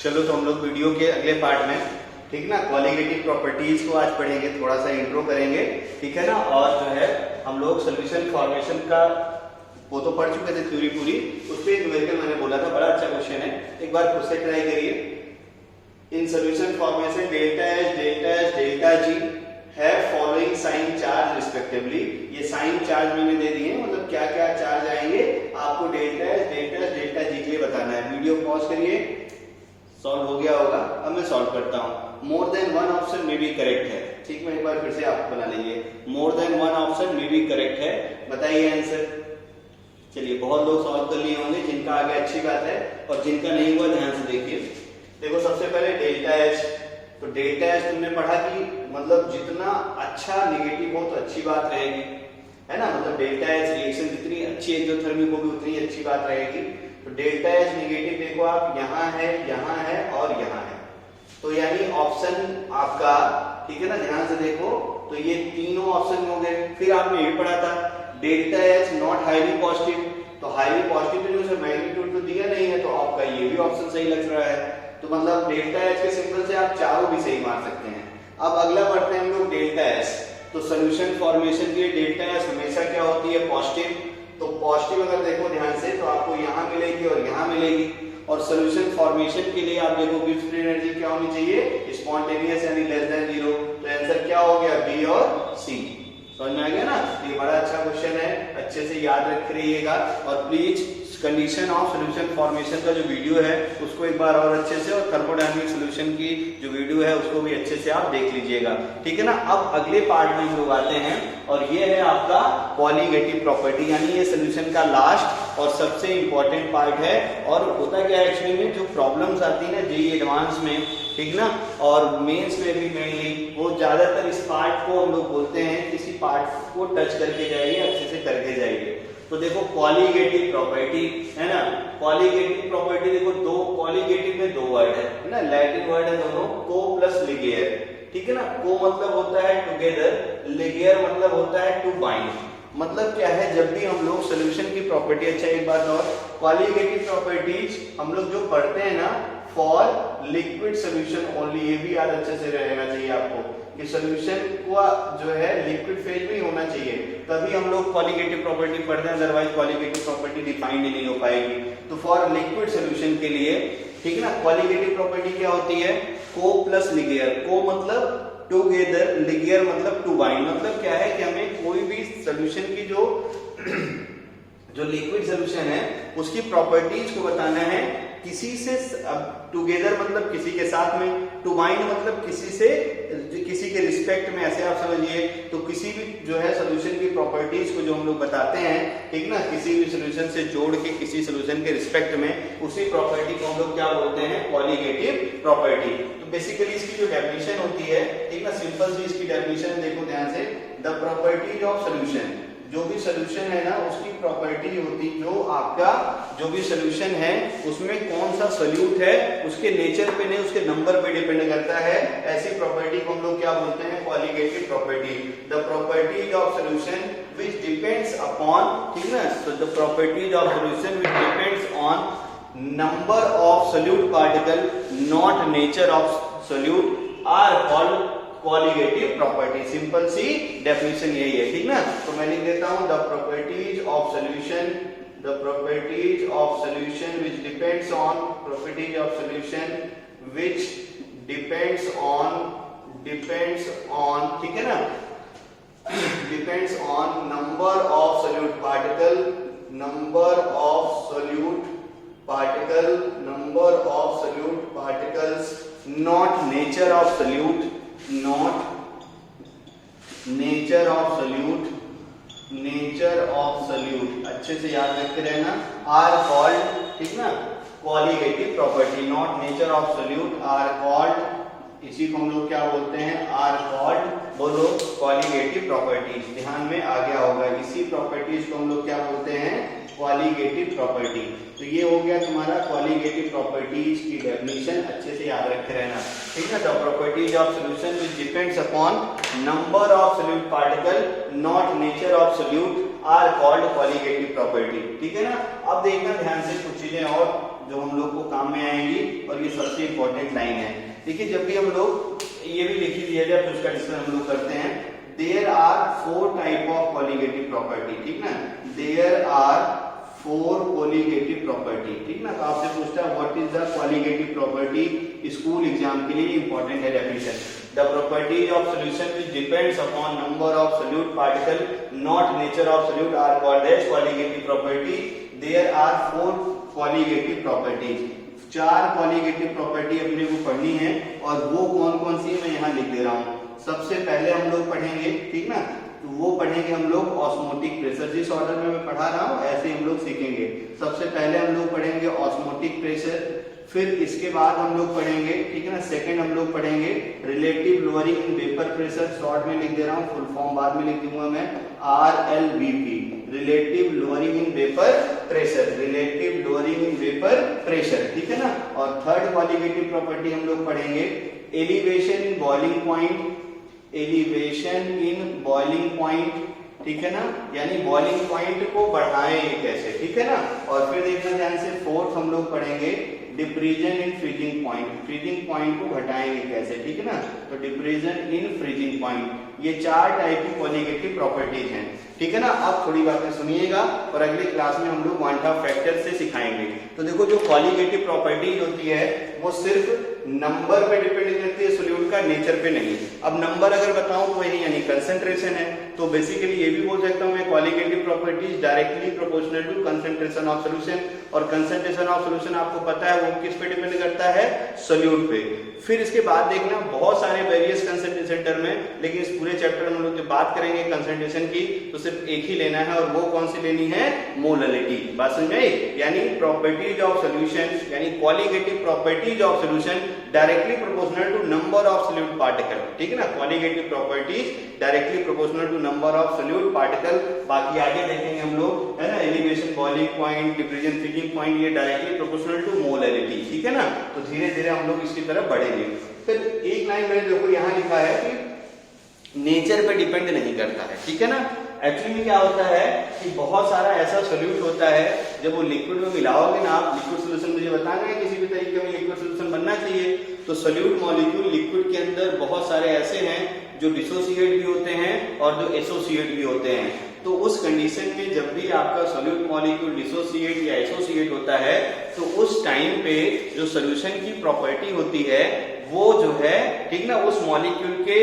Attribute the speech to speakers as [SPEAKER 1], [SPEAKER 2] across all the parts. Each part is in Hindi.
[SPEAKER 1] चलो तो हम लोग वीडियो के अगले पार्ट में, ठीक ना, क्वालिटेटिव प्रॉपर्टीज को आज पढ़ेंगे, थोड़ा सा इंट्रो करेंगे, ठीक है ना। और जो है हम लोग सोल्यूशन फॉर्मेशन का वो तो पढ़ चुके थे थ्योरी पूरी, उस पर न्यूमेरिकल मैंने बोला था, बड़ा अच्छा क्वेश्चन है, एक बार खुद से ट्राई करिए। In solution formation delta H delta G है फॉलोइंग साइन चार्ज रिस्पेक्टिवली। ये साइन चार्ज मैंने दे दिए, मतलब क्या क्या चार्ज आएंगे आपको डेल्टा एच डेल्टा जी के लिए बताना है। वीडियो पॉज करिए, सॉल्व हो गया होगा। अब मैं सॉल्व करता हूं। More than one option may be correct है, ठीक, मैं एक बार फिर से आप बना लीजिए। More than one option may be correct है, बताइए आंसर। चलिए, बहुत लोग सॉल्व कर लिए होंगे, जिनका आगे अच्छी बात है, और जिनका नहीं हुआ ध्यान से देखिए। देखो सबसे पहले डेल्टा एच, तो डेल्टा एच तुमने पढ़ा कि मतलब जितना अच्छा नेगेटिव हो तो अच्छी बात रहेगी, है ना। मतलब डेल्टा एच रिएक्शन जितनी अच्छी एक्सोथर्मिक होगी उतनी अच्छी बात रहेगी। तो डेल्टा एच नेगेटिव देखो आप, यहाँ है और यहाँ है, तो यानी ऑप्शन आपका, ठीक है ना, ध्यान से देखो, तो ये तीनों ऑप्शन हो गए। फिर आपने ये पढ़ा था delta H not highly positive, तो हाईली पॉजिटिव उसे मैग्नीट्यूड तो दिया नहीं है, तो आपका ये भी ऑप्शन सही लग रहा है। तो मतलब डेल्टा एच के सिंबल से आप चारों भी सही मार सकते हैं। अब अगला बढ़ते हैं हम लोग डेल्टा एस। तो सोल्यूशन फॉर्मेशन के लिए डेल्टा एस हमेशा क्या होती है, पॉजिटिव। तो पॉजिटिव अगर देखो ध्यान से तो आपको यहाँ मिलेगी और यहाँ मिलेगी। और सोल्यूशन फॉर्मेशन के लिए आप देखो गिब्स फ्री एनर्जी क्या होनी चाहिए, स्पॉन्टेनियस यानी लेस देन 0। तो आंसर क्या हो गया, बी और सी। समझ में आ गया ना। ये बड़ा अच्छा क्वेश्चन है, अच्छे से याद रख रहिएगा। और please condition of solution formation का जो वीडियो है उसको एक बार और अच्छे से, और थर्मोडायनामिक सोल्यूशन की जो वीडियो है उसको भी अच्छे से आप देख लीजिएगा, ठीक है ना। अब अगले पार्ट में हम लोग आते हैं, और ये है आपका कॉलीगेटिव प्रॉपर्टी, यानी ये सोल्यूशन का लास्ट और सबसे इंपॉर्टेंट पार्ट है। और होता क्या है एक्चुअली में, जो प्रॉब्लम्स आती है ना जेईई एडवांस में, ठीक ना, और मेंस में भी मेनली, वो ज्यादातर इस पार्ट को हम लोग बोलते हैं, किसी पार्ट को टच करके जाइए, अच्छे से करके जाइए। तो देखो कॉलीगेटिव प्रॉपर्टी है ना, कॉलीगेटिव प्रॉपर्टी देखो, दो कॉलीगेटिव में दो वर्ड है ना, लैटिन वर्ड है दोनों, को प्लस लिगेयर, ठीक है ना। को मतलब होता है टुगेदर, लिगेयर मतलब होता है टू बाइंड। मतलब क्या है, जब भी हम लोग सोल्यूशन की प्रॉपर्टी, अच्छा एक बात और, कॉलीगेटिव प्रॉपर्टीज हम लोग जो पढ़ते हैं ना फॉर लिक्विड सोल्यूशन ओनली, ये भी याद अच्छे से रहना चाहिए आपको कि सोल्यूशन को जो है लिक्विड फेज में ही होना चाहिए, तभी हम लोग कॉलीगेटिव प्रॉपर्टी पढ़ते हैं, अदरवाइज कॉलीगेटिव प्रॉपर्टी डिफाइंड ही नहीं हो पाएगी। तो फॉर लिक्विड सोल्यूशन के लिए, ठीक है ना, कॉलीगेटिव प्रॉपर्टी क्या होती है, को प्लस लिगेयर। को मतलब टुगेदर, लिगेयर मतलब टू बाइंड। मतलब क्या है कि हमें कोई भी सोल्यूशन की जो लिक्विड सोल्यूशन है उसकी प्रॉपर्टीज को बताना है किसी से। अब टुगेदर मतलब किसी के साथ में, टू बाइंड मतलब किसी से, किसी के रिस्पेक्ट में, ऐसे आप समझिए। तो किसी भी जो है सोल्यूशन की प्रॉपर्टीज को जो हम लोग बताते हैं, ठीक ना, किसी भी सोल्यूशन से जोड़ के किसी सोल्यूशन के रिस्पेक्ट में, उसी प्रॉपर्टी को हम लोग क्या बोलते हैं, कॉलीगेटिव प्रॉपर्टी। तो बेसिकली इसकी जो डेफिनेशन होती है, ठीक ना, सिंपल सी इसकी डेफिनेशन देखो ध्यान से, द प्रॉपर्टीज ऑफ सोल्यूशन, जो भी सोल्यूशन है ना उसकी प्रॉपर्टी होती, जो आपका जो भी सोल्यूशन है उसमें कौन सा सोल्यूट है उसके नेचर पे नहीं, उसके नंबर पे डिपेंड करता है। ऐसी प्रॉपर्टी को हम लोग क्या बोलते हैं, colligative property. The properties of solution which depends upon, ठीक ना, तो the properties of solution which depends on number of solute particle not nature of solute are called colligative property. Simple सी डेफिनेशन यही है, ठीक ना। तो मैं लिख देता हूं, the properties of solution, the properties of solution which depends on, properties of solution which depends on, ठीक है ना, depends on number of solute particle, number of solute particle, number of solute particles, not nature of solute, not nature of solute, nature of solute, अच्छे से याद रखते रहना, आर कॉल्ड, ठीक ना, colligative property. Not nature of solute are called, इसी को हम लोग क्या बोलते हैं, आर कॉल्ड, बोलो, कॉलीगेटिव प्रॉपर्टीज। ध्यान में आ गया होगा, इसी प्रॉपर्टीज को हम लोग क्या बोलते हैं, कॉलीगेटिव प्रॉपर्टी। तो ये हो गया तुम्हारा कॉलीगेटिव प्रॉपर्टीज की डेफिनेशन, अच्छे से याद रखते रहना, ठीक है। The properties of solution which depends upon number of solute particle not nature of solute are called colligative property, ठीक है ना। अब देखना ध्यान से कुछ चीजें और जो हम लोग को काम में आएंगी और ये सबसे इंपॉर्टेंट लाइन है। देखिए जब भी हम लोग ये भी लिख ही दिया जाए तो उसका डिस्कशन हम लोग करते हैं। There are 4 type of colligative property, ठीक ना, देयर आर 4 कॉलिगेटिव प्रॉपर्टी, ठीक ना। तो आपसे पूछता है what is the colligative property, school exam के लिए इंपॉर्टेंट है definition. The properties of solution which depends upon number of solute particle not nature of solute are called as colligative property. There are 4 colligative properties, 4 colligative property अपने को पढ़नी है और वो कौन कौन सी मैं यहाँ लिख दे रहा हूँ। सबसे पहले हम लोग पढ़ेंगे, ठीक ना, तो वो पढ़ेंगे हम लोग ऑस्मोटिक प्रेशर, जिस ऑर्डर में मैं पढ़ा रहा हूँ ऐसे हम लोग सीखेंगे। सबसे पहले हम लोग पढ़ेंगे ऑस्मोटिक प्रेशर, फिर इसके बाद हम लोग पढ़ेंगे, ठीक है ना, सेकंड हम लोग पढ़ेंगे relative lowering in vapour pressure, short में लिख दे रहा हूँ, फुल फॉर्म बाद में लिख दूंगा मैं, RLVP, relative lowering in vapour pressure, relative lowering in vapour pressure, ठीक है ना। और थर्ड कॉलिगेटिव प्रॉपर्टी हम लोग पढ़ेंगे elevation in boiling point, elevation in boiling point, ठीक है ना, यानी बॉइलिंग पॉइंट को बढ़ाएं कैसे, ठीक है ना। और फिर देखना ध्यान से फोर्थ हम लोग पढ़ेंगे depression in freezing point, freezing point को घटाएंगे कैसे, ठीक है ना, तो डिप्रीजन इन फ्रीजिंग पॉइंट। ये 4 टाइप की कॉलिगेटिव प्रॉपर्टीज हैं, ठीक है ना। अब थोड़ी बातें सुनिएगा और अगले क्लास में हम लोग क्वांटा फैक्टर से सिखाएंगे। तो देखो जो कॉलिगेटिव प्रॉपर्टीज होती है वो सिर्फ नंबर पे डिपेंड करती है, सोल्यूट का नेचर पे नहीं। अब नंबर अगर बताऊं तो वही यानी कंसंट्रेशन है, तो बेसिकली ये भी बोल सकता हूं मैं colligative properties directly proportional to concentration of solution, और कंसंट्रेशन ऑफ सॉल्यूशन आपको पता है वो किस पे डिपेंड करता है, सोल्यूट पे। फिर इसके बाद देखना बहुत सारे वेरियस कंसंट्रेशन टर्म है, लेकिन इस पूरे चैप्टर में हम लोग जब बात करेंगे कंसंट्रेशन की तो सिर्फ एक ही लेना है, और वो कौन सी लेनी है, मोलरिटी। बात समझ में आई? यानी प्रॉपर्टीज ऑफ सॉल्यूशन यानी colligative properties of solution directly proportional to number of solute particle, ठीक है ना, colligative properties directly proportional to number of solute particle. बाकी आगे देखेंगे हम लोग, है ना, elevation boiling point, depression freezing point, ये डायरेक्टली प्रोपोर्शनल टू मोलरिटी, ठीक है ना। तो धीरे धीरे हम लोग इसकी तरफ बढ़ेंगे। फिर एक लाइन मैंने देखो यहाँ लिखा है कि नेचर पे डिपेंड नहीं करता है, ठीक है ना। एक्चुअली में क्या होता है कि बहुत सारा ऐसा सोल्यूट होता है, जब वो लिक्विड में मिलाओगे ना आप, लिक्विड सोल्यूशन मुझे बताना है किसी भी तरीके में लिक्विड सोल्यूशन बनना चाहिए, तो सोल्यूट मॉलिक्यूल लिक्विड के अंदर बहुत सारे ऐसे हैं जो डिसोसिएट भी होते हैं और जो एसोसिएट भी होते हैं। तो उस कंडीशन में जब भी आपका सोल्यूट मॉलिक्यूल डिसोसिएट या एसोसिएट होता है तो उस टाइम पे जो सोल्यूशन की प्रॉपर्टी होती है वो जो है, ठीक ना, उस मॉलिक्यूल के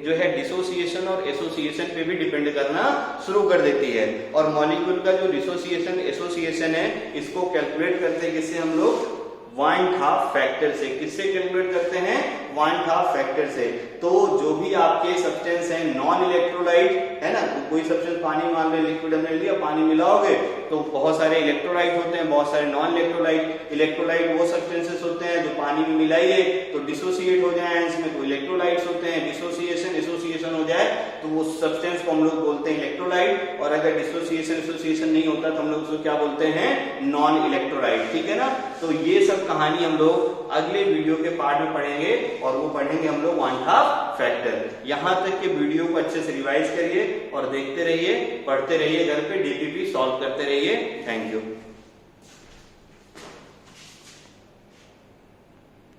[SPEAKER 1] जो है डिसोसिएशन और एसोसिएशन पे भी डिपेंड करना शुरू कर देती है। और मॉलिक्यूल का जो डिसोसिएशन एसोसिएशन है इसको कैलकुलेट करते हैं किससे, हम लोग 1/2 फैक्टर से। किससे कैलकुलेट करते हैं, 1/2 फैक्टर से। तो जो भी आपके सब्सटेंस है नॉन इलेक्ट्रोलाइट, है ना, तो कोई सब्सटेंस पानी मान लो, लिक्विड हमने लिया, पानी मिलाओगे तो बहुत सारे इलेक्ट्रोलाइट होते हैं, बहुत सारे नॉन इलेक्ट्रोलाइट। इलेक्ट्रोलाइट वो सब्सटेंसेस होते हैं जो पानी में मिलाइए तो डिसोसिएट हो जाए, इसमें तो इलेक्ट्रोलाइट्स होते हैं, डिसोसिएशन एसोसिएशन हो जाए तो वो सब्सटेंस को हम लोग बोलते हैं इलेक्ट्रोलाइट, और अगर डिसोसिएशन एसोसिएशन नहीं होता तो हम लोग उसको क्या बोलते हैं, नॉन इलेक्ट्रोलाइट, ठीक है ना। तो ये सब कहानी हम लोग अगले वीडियो के पार्ट में पढ़ेंगे, और वो पढ़ेंगे हम लोग 1/2 फैक्टर। यहां तक के वीडियो को अच्छे से रिवाइज करिए और देखते रहिए, पढ़ते रहिए, घर पे डीपीपी सॉल्व करते रहिए। Thank you.